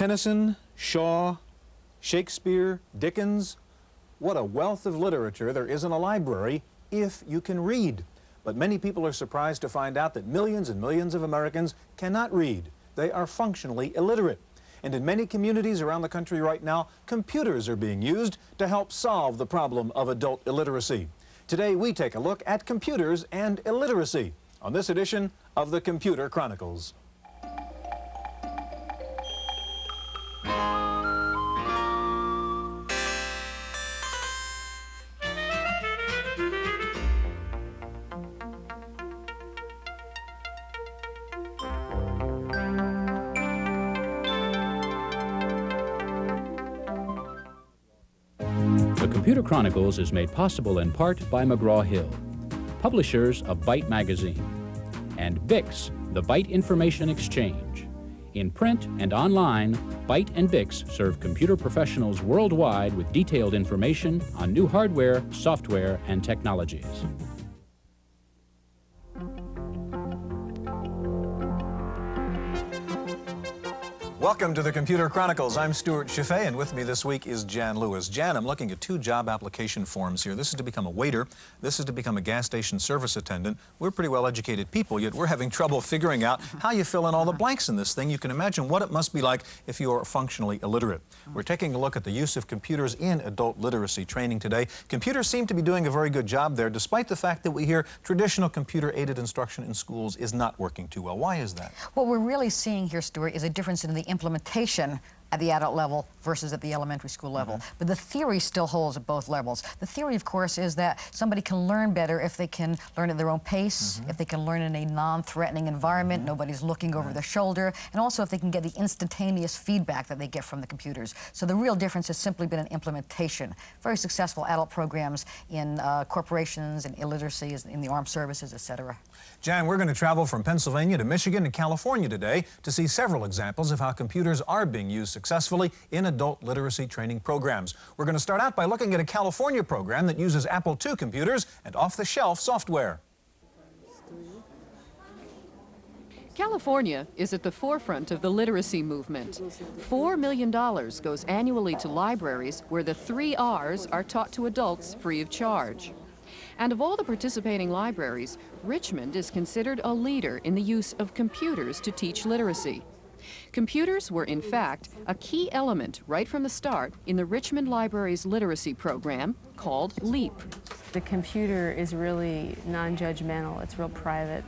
Tennyson, Shaw, Shakespeare, Dickens. What a wealth of literature there is in a library if you can read. But many people are surprised to find out that millions and millions of Americans cannot read. They are functionally illiterate. And in many communities around the country right now, computers are being used to help solve the problem of adult illiteracy. Today we take a look at computers and illiteracy on this edition of the Computer Chronicles. The Computer Chronicles is made possible in part by McGraw-Hill, publishers of Byte magazine, and Bix, the Byte Information Exchange. In print and online, Byte and Bix serve computer professionals worldwide with detailed information on new hardware, software, and technologies. Welcome to the Computer Chronicles. I'm Stewart, Cheifet, and with me this week is Jan Lewis. Jan, I'm looking at two job application forms here. This is to become a waiter. This is to become a gas station service attendant. We're pretty well-educated people, yet we're having trouble figuring out how you fill in all the blanks in this thing. You can imagine what it must be like if you're functionally illiterate. We're taking a look at the use of computers in adult literacy training today. Computers seem to be doing a very good job there, despite the fact that we hear traditional computer-aided instruction in schools is not working too well. Why is that? What we're really seeing here, Stewart, is a difference in the implementation at the adult level versus at the elementary school level. But the theory still holds at both levels. The theory, of course, is that somebody can learn better if they can learn at their own pace, if they can learn in a non-threatening environment, nobody's looking over their shoulder, and also if they can get the instantaneous feedback that they get from the computers. So the real difference has simply been in implementation. Very successful adult programs in corporations and illiteracy in the armed services, etc. Jan, we're going to travel from Pennsylvania to Michigan and California today to see several examples of how computers are being used successfully in adult literacy training programs. We're going to start out by looking at a California program that uses Apple II computers and off-the-shelf software. California is at the forefront of the literacy movement. $4 million goes annually to libraries where the 3 R's are taught to adults free of charge. And of all the participating libraries, Richmond is considered a leader in the use of computers to teach literacy. Computers were, in fact, a key element right from the start in the Richmond Library's literacy program called LEAP. The computer is really non-judgmental. It's real private.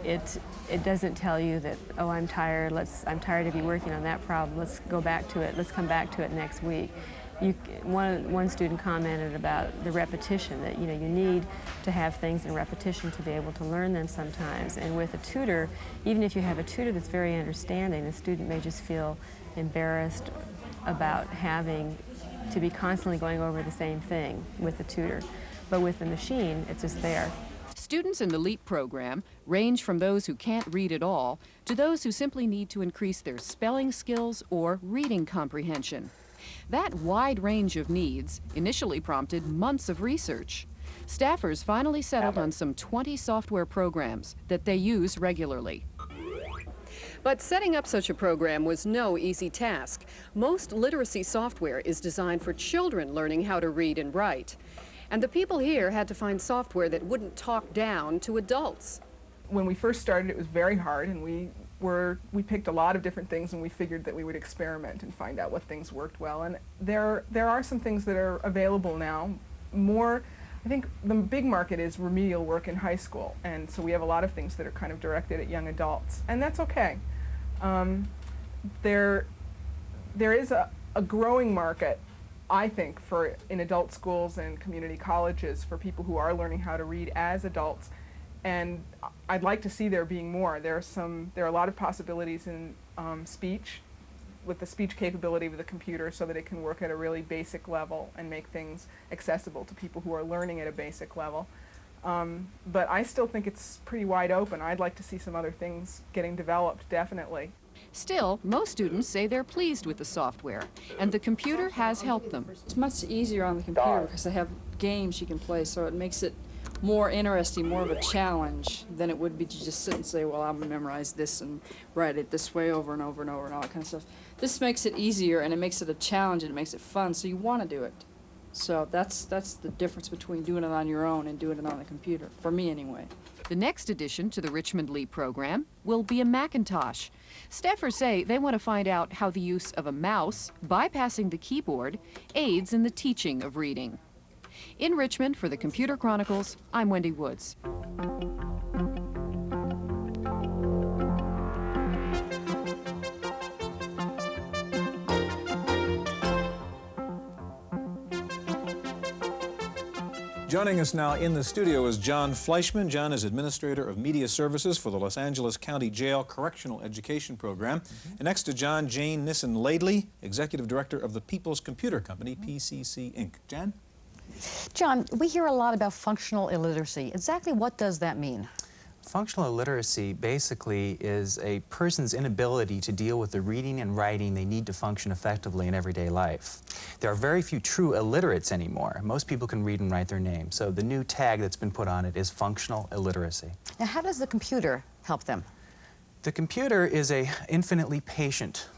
It doesn't tell you that, oh, I'm tired of you working on that problem. Let's go back to it. Let's come back to it next week. One student commented about the repetition, that you need to have things in repetition to be able to learn them sometimes. And with a tutor, even if you have a tutor that's very understanding, the student may just feel embarrassed about having to be constantly going over the same thing with the tutor. But with the machine, it's just there. Students in the LEAP program range from those who can't read at all to those who simply need to increase their spelling skills or reading comprehension. That wide range of needs initially prompted months of research. Staffers finally settled on some 20 software programs that they use regularly. But setting up such a program was no easy task. Most literacy software is designed for children learning how to read and write. And the people here had to find software that wouldn't talk down to adults. When we first started, it was very hard, and we picked a lot of different things, and we figured that we would experiment and find out what things worked well. And there are some things that are available now. I think the big market is remedial work in high school, and so we have a lot of things that are kind of directed at young adults, and that's okay. There is a growing market, I think, in adult schools and community colleges for people who are learning how to read as adults. And I'd like to see there being more. There are a lot of possibilities in speech, with the speech capability of the computer, so that it can work at a really basic level and make things accessible to people who are learning at a basic level. But I still think it's pretty wide open. I'd like to see some other things getting developed, definitely. Still, most students say they're pleased with the software, and the computer has helped them. It's much easier on the computer because they have games you can play, so it makes it more interesting, more of a challenge than it would be to just sit and say, well, I'm going to memorize this and write it this way over and over and over and all that kind of stuff. This makes it easier, and it makes it a challenge, and it makes it fun, so you want to do it. So that's the difference between doing it on your own and doing it on a computer, for me anyway. The next addition to the Richmond LEAP program will be a Macintosh. Staffers say they want to find out how the use of a mouse, bypassing the keyboard, aids in the teaching of reading. In Richmond, for the Computer Chronicles, I'm Wendy Woods. Joining us now in the studio is John Fleischman. John is Administrator of Media Services for the Los Angeles County Jail Correctional Education Program. And next to John, Jane Nissen-Laidley, Executive Director of the People's Computer Company, PCC, Inc. Jan? John, we hear a lot about functional illiteracy. Exactly what does that mean? Functional illiteracy basically is a person's inability to deal with the reading and writing they need to function effectively in everyday life. There are very few true illiterates anymore. Most people can read and write their name. So the new tag that's been put on it is functional illiteracy. Now, how does the computer help them? The computer is an infinitely patient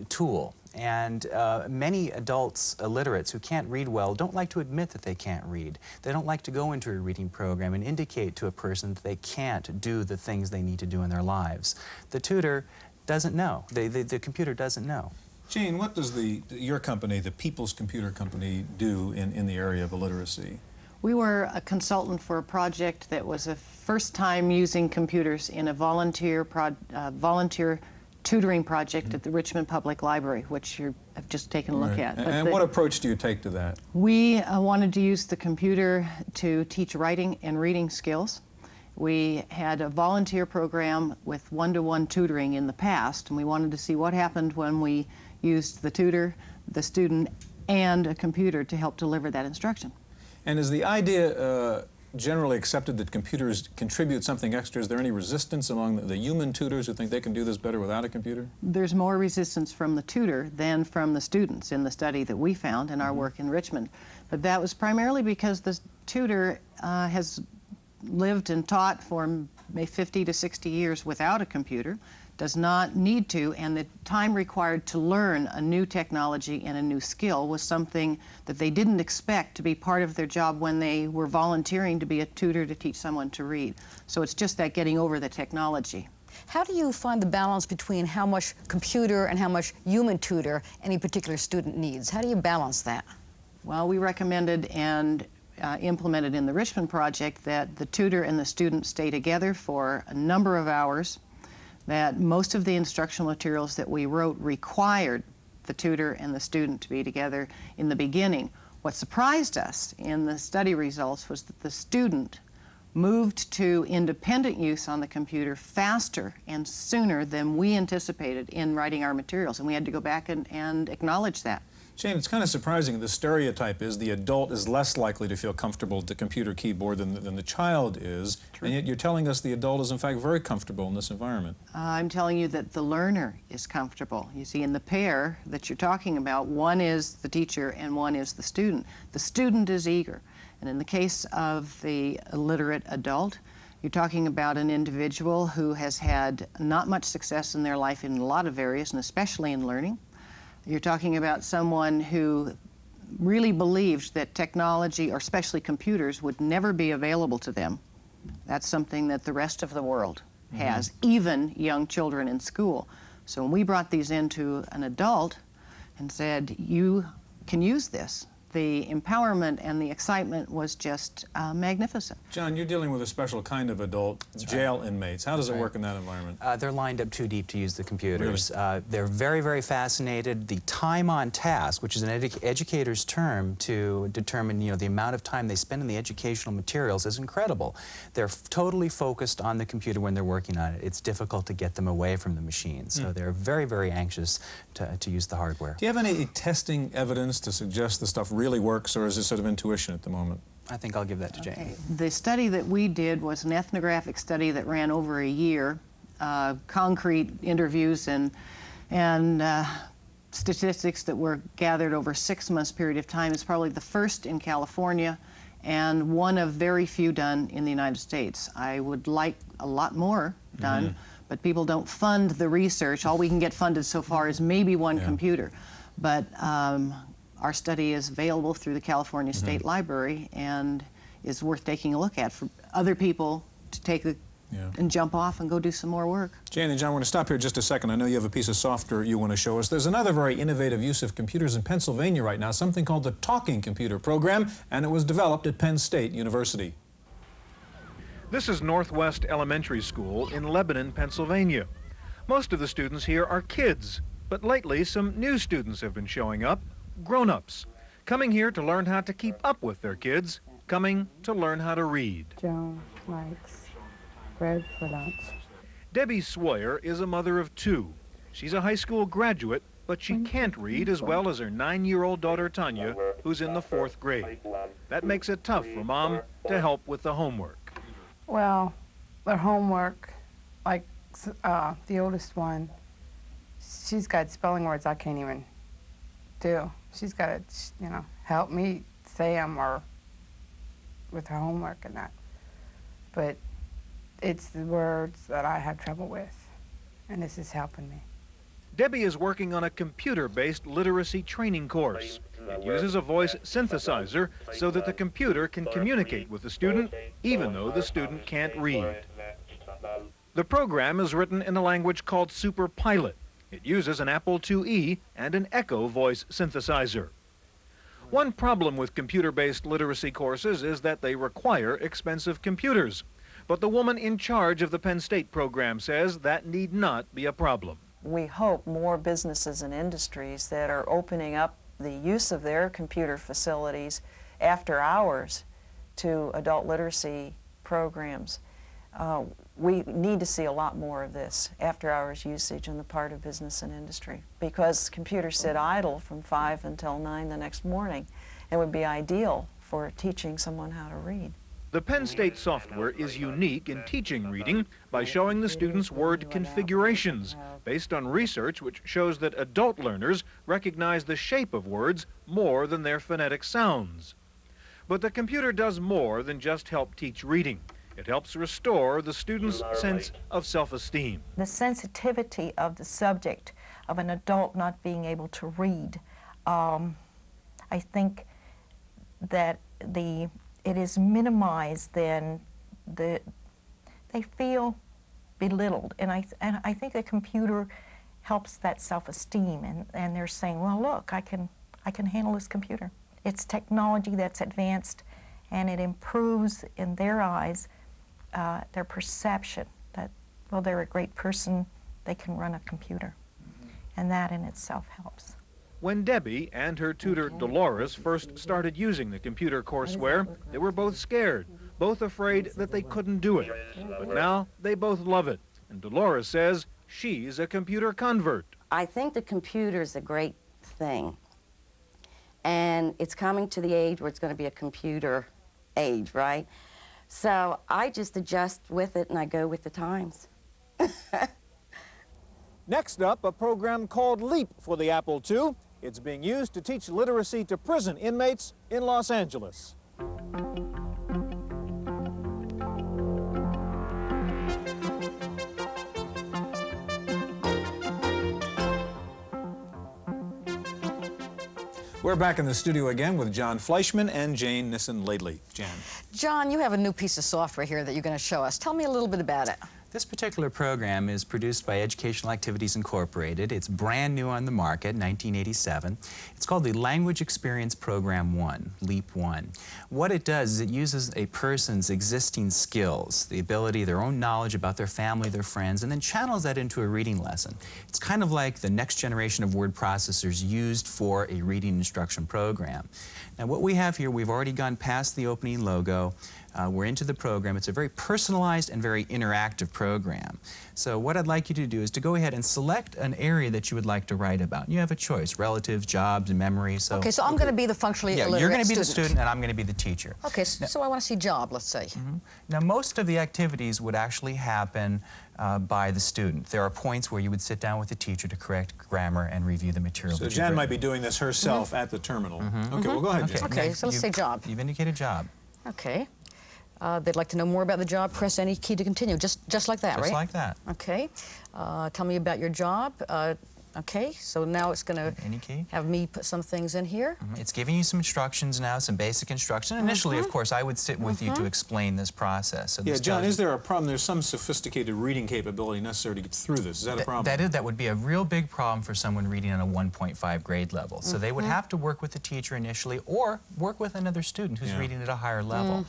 tool. And many adults, illiterates, who can't read well don't like to admit that they can't read. They don't like to go into a reading program and indicate to a person that they can't do the things they need to do in their lives. The tutor doesn't know. The computer doesn't know. Jane, what does your company, the People's Computer Company, do in the area of illiteracy? We were a consultant for a project that was a first time using computers in a volunteer tutoring project at the Richmond Public Library, which you have just taken a look at. And what approach do you take to that? We wanted to use the computer to teach writing and reading skills. We had a volunteer program with one-to-one tutoring in the past, and we wanted to see what happened when we used the tutor, the student, and a computer to help deliver that instruction. And is the idea generally accepted that computers contribute something extra? Is there any resistance among the human tutors who think they can do this better without a computer? There's more resistance from the tutor than from the students in the study that we found in our work in Richmond. But that was primarily because the tutor has lived and taught for maybe 50 to 60 years without a computer, does not need to, and the time required to learn a new technology and a new skill was something that they didn't expect to be part of their job when they were volunteering to be a tutor to teach someone to read. So it's just that getting over the technology. How do you find the balance between how much computer and how much human tutor any particular student needs? How do you balance that? Well, we recommended and implemented in the Richmond project that the tutor and the student stay together for a number of hours, that most of the instructional materials that we wrote required the tutor and the student to be together in the beginning. What surprised us in the study results was that the student moved to independent use on the computer faster and sooner than we anticipated in writing our materials, and we had to go back and acknowledge that. Jane, it's kind of surprising. The stereotype is the adult is less likely to feel comfortable at the computer keyboard than the child is. True. And yet you're telling us the adult is in fact very comfortable in this environment. I'm telling you that the learner is comfortable. You see, in the pair that you're talking about, one is the teacher and one is the student. The student is eager. And in the case of the illiterate adult, you're talking about an individual who has had not much success in their life in a lot of areas, and especially in learning. You're talking about someone who really believes that technology, or especially computers, would never be available to them. That's something that the rest of the world has, even young children in school. So when we brought these into an adult and said, you can use this, the empowerment and the excitement was just magnificent. John, you're dealing with a special kind of adult, jail inmates. How does it work in that environment? They're lined up too deep to use the computers. Really? They're very, very fascinated. The time on task, which is an educator's term to determine, the amount of time they spend in the educational materials, is incredible. They're totally focused on the computer when they're working on it. It's difficult to get them away from the machine. So they're very, very anxious to use the hardware. Do you have any testing evidence to suggest the stuff really works, or is it sort of intuition at the moment? I think I'll give that to Jane. Okay. The study that we did was an ethnographic study that ran over a year, concrete interviews and statistics that were gathered over a 6 months period of time. It's probably the first in California and one of very few done in the United States. I would like a lot more done, but people don't fund the research. All we can get funded so far is maybe one computer. But our study is available through the California State Library and is worth taking a look at for other people to take the and jump off and go do some more work. Jane and John, I want to stop here just a second. I know you have a piece of software you want to show us. There's another very innovative use of computers in Pennsylvania right now, something called the Talking Computer Program, and it was developed at Penn State University. This is Northwest Elementary School in Lebanon, Pennsylvania. Most of the students here are kids, but lately some new students have been showing up, grown-ups, coming here to learn how to keep up with their kids, coming to learn how to read. Joan likes bread for lunch. Debbie Sawyer is a mother of two. She's a high school graduate, but she can't read as well as her 9-year-old daughter Tanya, who's in the 4th grade. That makes it tough for Mom to help with the homework. Well, their homework, like the oldest one, she's got spelling words I can't even do. She's got to, you know, help me say them or with her homework and that. But it's the words that I have trouble with, and this is helping me. Debbie is working on a computer-based literacy training course. It uses a voice synthesizer so that the computer can communicate with the student, even though the student can't read. The program is written in a language called SuperPilot. It uses an Apple IIe and an Echo voice synthesizer. One problem with computer-based literacy courses is that they require expensive computers. But the woman in charge of the Penn State program says that need not be a problem. We hope more businesses and industries that are opening up the use of their computer facilities after hours to adult literacy programs. We need to see a lot more of this after-hours usage on the part of business and industry, because computers sit idle from 5 until 9 the next morning. It would be ideal for teaching someone how to read. The Penn State software is unique in teaching reading by showing the students word configurations based on research which shows that adult learners recognize the shape of words more than their phonetic sounds. But the computer does more than just help teach reading. It helps restore the student's sense of self-esteem. The sensitivity of the subject of an adult not being able to read, I think that it is minimized, then they feel belittled, and I think the computer helps that self-esteem, and they're saying, well, look, I can handle this computer. It's technology that's advanced, and it improves in their eyes their perception that, well, they're a great person, they can run a computer, and that in itself helps. When Debbie and her tutor Dolores first started using the computer courseware, they were both scared, both afraid that they couldn't do it. But now they both love it. And Dolores says she's a computer convert. I think the computer is a great thing. And it's coming to the age where it's going to be a computer age, right? So I just adjust with it and I go with the times. Next up, a program called LEAP for the Apple II. It's being used to teach literacy to prison inmates in Los Angeles. We're back in the studio again with John Fleischman and Jane Nissen-Lately. Jan. John, you have a new piece of software here that you're going to show us. Tell me a little bit about it. This particular program is produced by Educational Activities Incorporated. It's brand new on the market, 1987. It's called the Language Experience Program 1, LEAP 1. What it does is it uses a person's existing skills, the ability, their own knowledge about their family, their friends, and then channels that into a reading lesson. It's kind of like the next generation of word processors used for a reading instruction program. Now what we have here, we've already gone past the opening logo. We're into the program. It's a very personalized and very interactive program. So what I'd like you to do is to go ahead and select an area that you would like to write about. You have a choice, relatives, jobs, memory. So okay, so I'm going to be the functionally illiterate you're going to be student. the student and I'm going to be the teacher. Okay, so I want to see job, let's say. Now most of the activities would actually happen by the student. There are points where you would sit down with the teacher to correct grammar and review the material. So Jan might be doing this herself at the terminal. Okay, well go ahead, Jan. Okay, so let's say job. You've indicated job. Okay. They'd like to know more about the job. Press any key to continue. Just like that, right? Just like that. Okay. Tell me about your job. Okay, so now it's going to have me put some things in here. It's giving you some instructions now, some basic instruction. Initially, of course, I would sit with you to explain this process. So yeah, John, is there a problem? There's some sophisticated reading capability necessary to get through this. Is that a problem? That would be a real big problem for someone reading on a 1.5 grade level. So they would have to work with the teacher initially or work with another student who's reading at a higher level.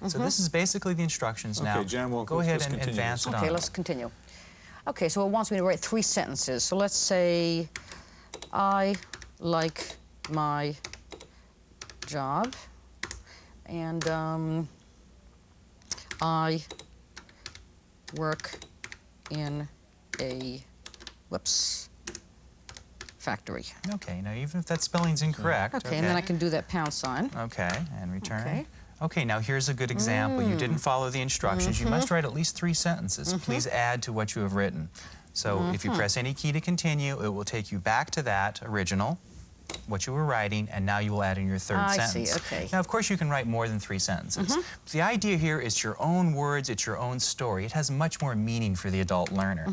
So this is basically the instructions now. Okay, Jan, go ahead and advance it on. Okay, let's continue. Okay, so it wants me to write 3 sentences. So let's say, I like my job, and I work in a, factory. Okay, now even if that spelling's incorrect. Okay, and then I can do that pound sign. Okay, and return. Okay. Okay, now here's a good example. You didn't follow the instructions. You must write at least 3 sentences. Please add to what you have written. So if you press any key to continue, it will take you back to that original, what you were writing, and now you will add in your 3rd sentence. I see, okay. Now, of course, you can write more than 3 sentences. The idea here is your own words, it's your own story. It has much more meaning for the adult learner.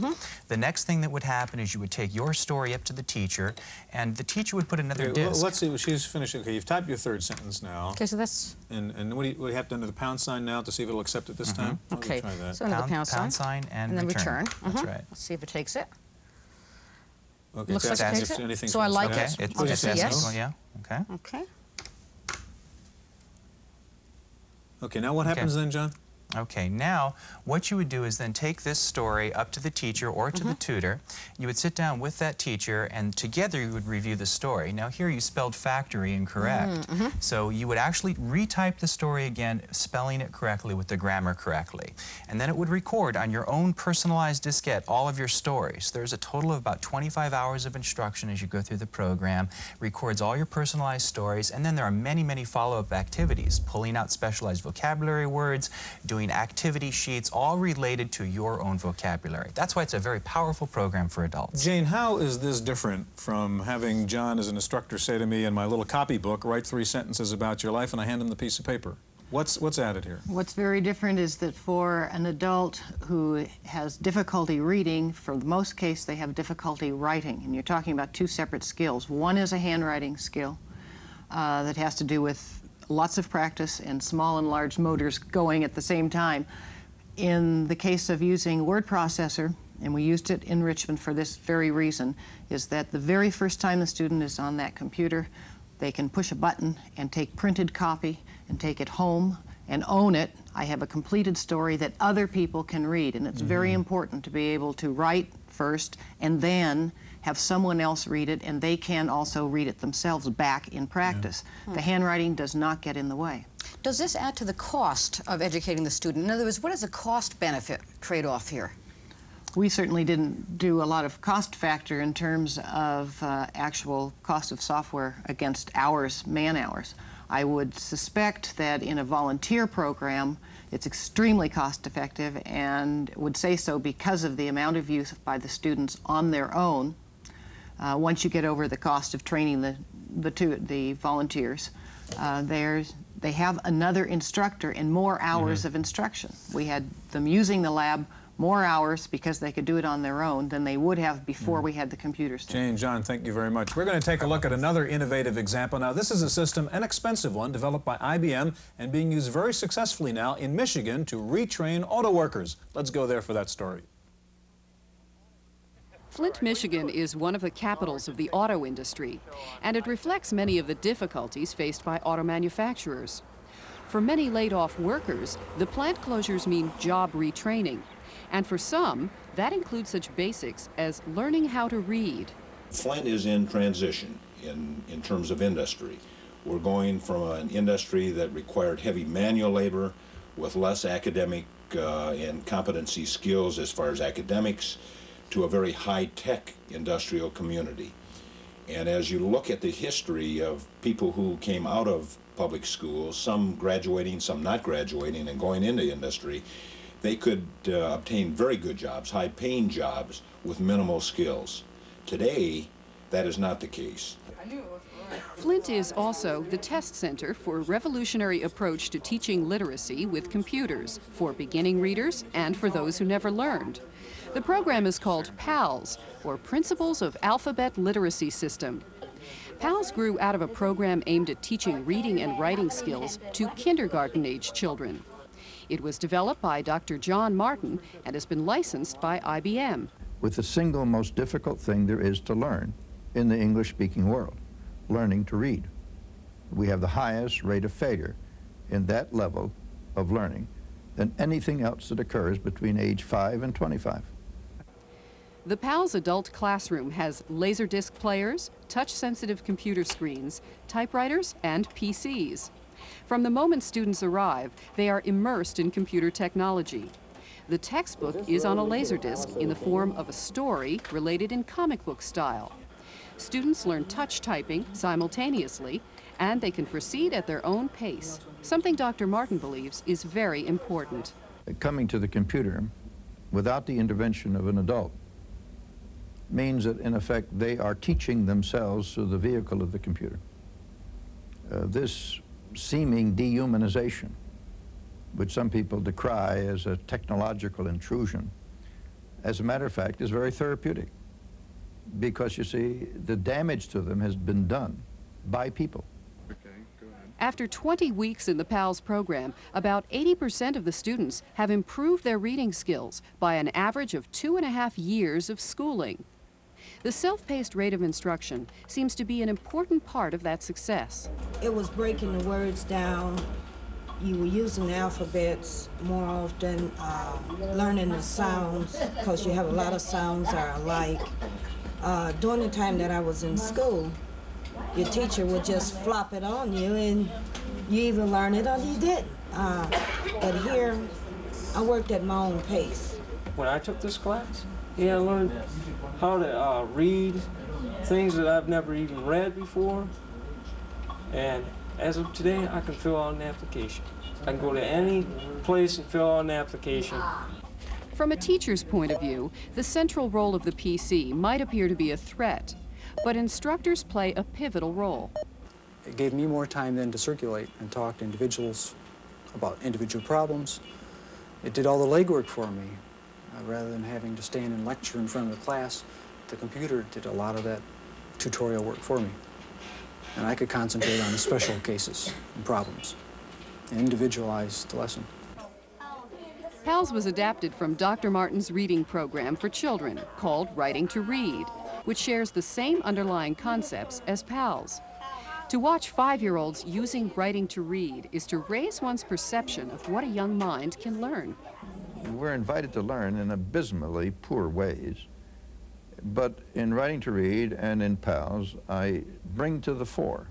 The next thing that would happen is you would take your story up to the teacher, and the teacher would put another disc. Let's see, she's finished. Okay, you've typed your 3rd sentence now. Okay, so that's... And what do you have to enter the pound sign now to see if it'll accept it this time? Okay, try that. so enter the pound sign and then return. That's right. Let's see if it takes it. Okay, Looks like it takes it. So I like it. It's I'll say yes. Well, yeah. Okay. Okay. Okay, now what happens then, John? Okay, now what you would do is then take this story up to the teacher or to the tutor. You would sit down with that teacher and together you would review the story. Now here you spelled factory incorrect. So you would actually retype the story again, spelling it correctly with the grammar correctly. And then it would record on your own personalized diskette all of your stories. There's a total of about 25 hours of instruction as you go through the program, records all your personalized stories, and then there are many, many follow-up activities, pulling out specialized vocabulary words, doing activity sheets, all related to your own vocabulary. That's why it's a very powerful program for adults. Jane, how is this different from having John as an instructor say to me in my little copybook, write 3 sentences about your life, and I hand him the piece of paper? What's added here? What's very different is that for an adult who has difficulty reading, for the most case they have difficulty writing, and you're talking about 2 separate skills. One is a handwriting skill that has to do with lots of practice and small and large motors going at the same time. In the case of using word processor, and we used it in Richmond for this very reason, is that the very first time the student is on that computer, they can push a button and take printed copy and take it home and own it. I have a completed story that other people can read, and it's very important to be able to write first and then have someone else read it, and they can also read it themselves back in practice. The handwriting does not get in the way. Does this add to the cost of educating the student? In other words, what is the cost-benefit trade-off here? We certainly didn't do a lot of cost factor in terms of actual cost of software against hours, man-hours. I would suspect that in a volunteer program, it's extremely cost-effective, and would say so because of the amount of use by the students on their own. Once you get over the cost of training the volunteers, they have another instructor and more hours of instruction. We had them using the lab more hours because they could do it on their own than they would have before we had the computers. Jane, John, thank you very much. We're going to take a look at another innovative example. Now, this is a system, an expensive one, developed by IBM and being used very successfully now in Michigan to retrain auto workers. Let's go there for that story. Flint, Michigan is one of the capitals of the auto industry, and it reflects many of the difficulties faced by auto manufacturers. For many laid-off workers, the plant closures mean job retraining, and for some, that includes such basics as learning how to read. Flint is in transition in terms of industry. We're going from an industry that required heavy manual labor with less academic and competency skills as far as academics, to a very high-tech industrial community. And as you look at the history of people who came out of public schools, some graduating, some not graduating, and going into industry, they could obtain very good jobs, high-paying jobs with minimal skills. Today, That is not the case. Flint is also the test center for a revolutionary approach to teaching literacy with computers for beginning readers and for those who never learned. The program is called PALS, or Principles of Alphabet Literacy System. PALS grew out of a program aimed at teaching reading and writing skills to kindergarten-age children. It was developed by Dr. John Martin and has been licensed by IBM. With the single most difficult thing there is to learn in the English-speaking world, learning to read. We have the highest rate of failure in that level of learning than anything else that occurs between age 5 and 25. The PALS adult classroom has Laserdisc players, touch-sensitive computer screens, typewriters, and PCs. From the moment students arrive, they are immersed in computer technology. The textbook is on a Laserdisc in the form of a story related in comic book style. Students learn touch typing simultaneously, and they can proceed at their own pace, something Dr. Martin believes is very important. Coming to the computer without the intervention of an adult means that, in effect, they are teaching themselves through the vehicle of the computer. This seeming dehumanization, which some people decry as a technological intrusion, as a matter of fact, is very therapeutic. Because, you see, the damage to them has been done by people. After 20 weeks in the PALS program, about 80% of the students have improved their reading skills by an average of 2.5 years of schooling. The self-paced rate of instruction seems to be an important part of that success. It was breaking the words down. You were using the alphabets more often, learning the sounds, because you have a lot of sounds are alike. During the time that I was in school, your teacher would just flop it on you, and you either learn it or you didn't. But here, I worked at my own pace. When I took this class, I learned how to read things that I've never even read before. And as of today, I can fill out an application. I can go to any place and fill out an application. From a teacher's point of view, the central role of the PC might appear to be a threat, but instructors play a pivotal role. It gave me more time then to circulate and talk to individuals about individual problems. It did all the legwork for me. Rather than having to stand and lecture in front of the class, the computer did a lot of that tutorial work for me. And I could concentrate on the special cases and problems and individualize the lesson. PALS was adapted from Dr. Martin's reading program for children called Writing to Read, which shares the same underlying concepts as PALS. To watch 5-year-olds using Writing to Read is to raise one's perception of what a young mind can learn. We're invited to learn in abysmally poor ways. But in Writing to Read and in PALS, I bring to the fore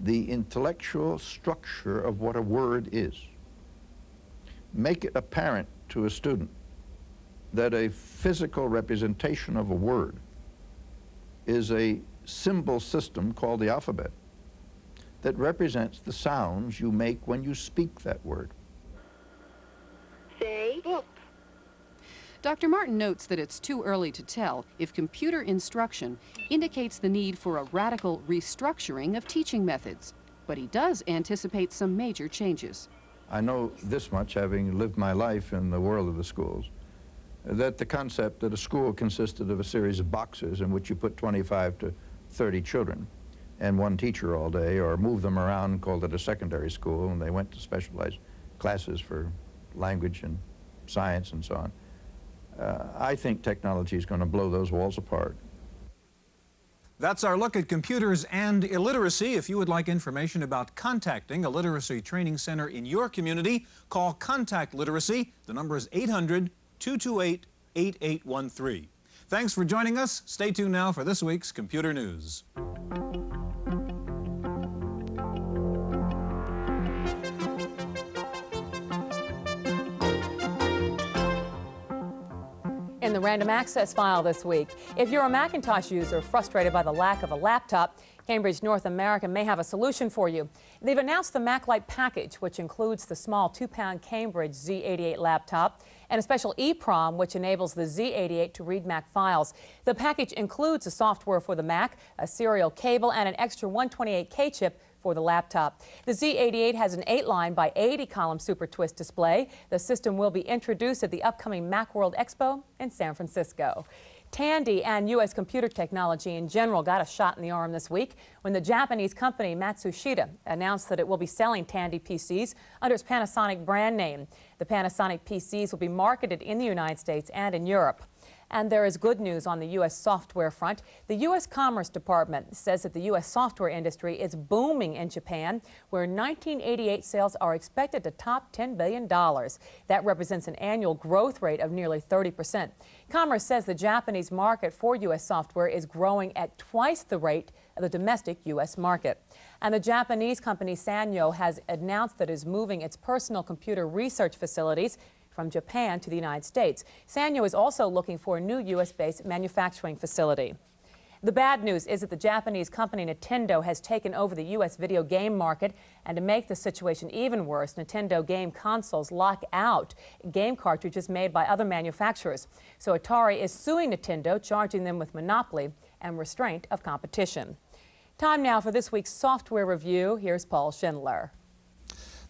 the intellectual structure of what a word is. Make it apparent to a student that a physical representation of a word is a symbol system called the alphabet that represents the sounds you make when you speak that word. Say book. Dr. Martin notes that it's too early to tell if computer instruction indicates the need for a radical restructuring of teaching methods, but he does anticipate some major changes. I know this much, having lived my life in the world of the schools, that the concept that a school consisted of a series of boxes in which you put 25 to 30 children and one teacher all day, or move them around and called it a secondary school, and they went to specialized classes for language and science and so on. I think technology is going to blow those walls apart. That's our look at computers and illiteracy. If you would like information about contacting a literacy training center in your community, call Contact Literacy. The number is 800-228-8813. Thanks for joining us. Stay tuned now for this week's Computer News. In the Random Access File this week. If you're a Macintosh user frustrated by the lack of a laptop, Cambridge North America may have a solution for you. They've announced the MacLite package, which includes the small 2-pound Cambridge Z88 laptop and a special EEPROM, which enables the Z88 to read Mac files. The package includes a software for the Mac, a serial cable, and an extra 128K chip for the laptop. The Z88 has an 8-line by 80-column Super Twist display. The system will be introduced at the upcoming Macworld Expo in San Francisco. Tandy and U.S. computer technology in general got a shot in the arm this week when the Japanese company Matsushita announced that it will be selling Tandy PCs under its Panasonic brand name. The Panasonic PCs will be marketed in the United States and in Europe. And there is good news on the U.S. software front. The U.S. Commerce Department says that the U.S. software industry is booming in Japan, where 1988 sales are expected to top $10 billion. That represents an annual growth rate of nearly 30%. Commerce says the Japanese market for U.S. software is growing at twice the rate of the domestic U.S. market. And the Japanese company Sanyo has announced that it is moving its personal computer research facilities from Japan to the United States. Sanyo is also looking for a new U.S.-based manufacturing facility. The bad news is that the Japanese company Nintendo has taken over the U.S. video game market, and to make the situation even worse, Nintendo game consoles lock out game cartridges made by other manufacturers. So Atari is suing Nintendo, charging them with monopoly and restraint of competition. Time now for this week's software review. Here's Paul Schindler.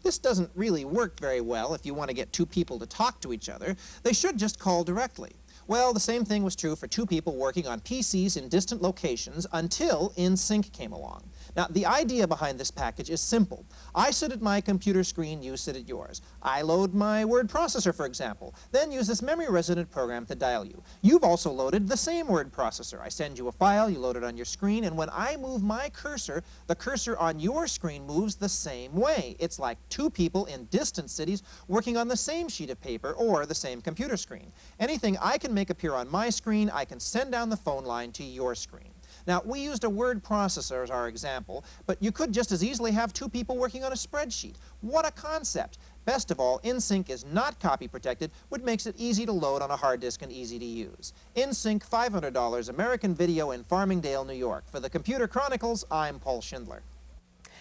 This doesn't really work very well if you want to get two people to talk to each other. They should just call directly. Well, the same thing was true for two people working on PCs in distant locations until InSync came along. Now, the idea behind this package is simple. I sit at my computer screen, you sit at yours. I load my word processor, for example, then use this memory-resident program to dial you. You've also loaded the same word processor. I send you a file, you load it on your screen, and when I move my cursor, the cursor on your screen moves the same way. It's like two people in distant cities working on the same sheet of paper or the same computer screen. Anything I can make appear on my screen, I can send down the phone line to your screen. Now, we used a word processor as our example, but you could just as easily have two people working on a spreadsheet. What a concept! Best of all, InSync is not copy protected, which makes it easy to load on a hard disk and easy to use. InSync, $500, American Video in Farmingdale, New York. For the Computer Chronicles, I'm Paul Schindler.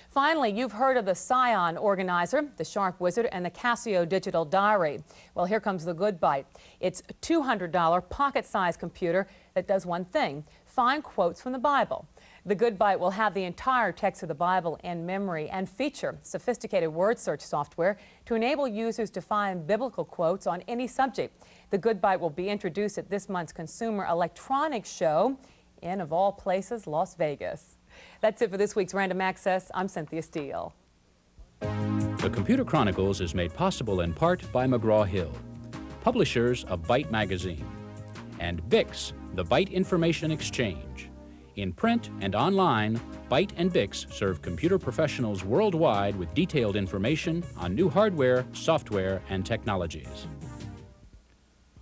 Finally, you've heard of the Scion Organizer, the Sharp Wizard, and the Casio Digital Diary. Well, here comes the Good Byte. It's a $200 pocket-sized computer that does one thing: find quotes from the Bible. The Good Byte will have the entire text of the Bible in memory and feature sophisticated word search software to enable users to find biblical quotes on any subject. The Good Byte will be introduced at this month's Consumer Electronics Show in, of all places, Las Vegas. That's it for this week's Random Access. I'm Cynthia Steele. The Computer Chronicles is made possible in part by McGraw-Hill, publishers of Byte Magazine, and Bix, the Byte Information Exchange. In print and online, Byte and Bix serve computer professionals worldwide with detailed information on new hardware, software, and technologies.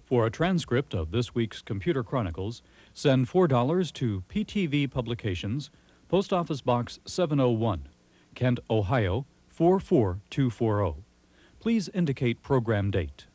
For a transcript of this week's Computer Chronicles, send $4 to PTV Publications, Post Office Box 701, Kent, Ohio 44240. Please indicate program date.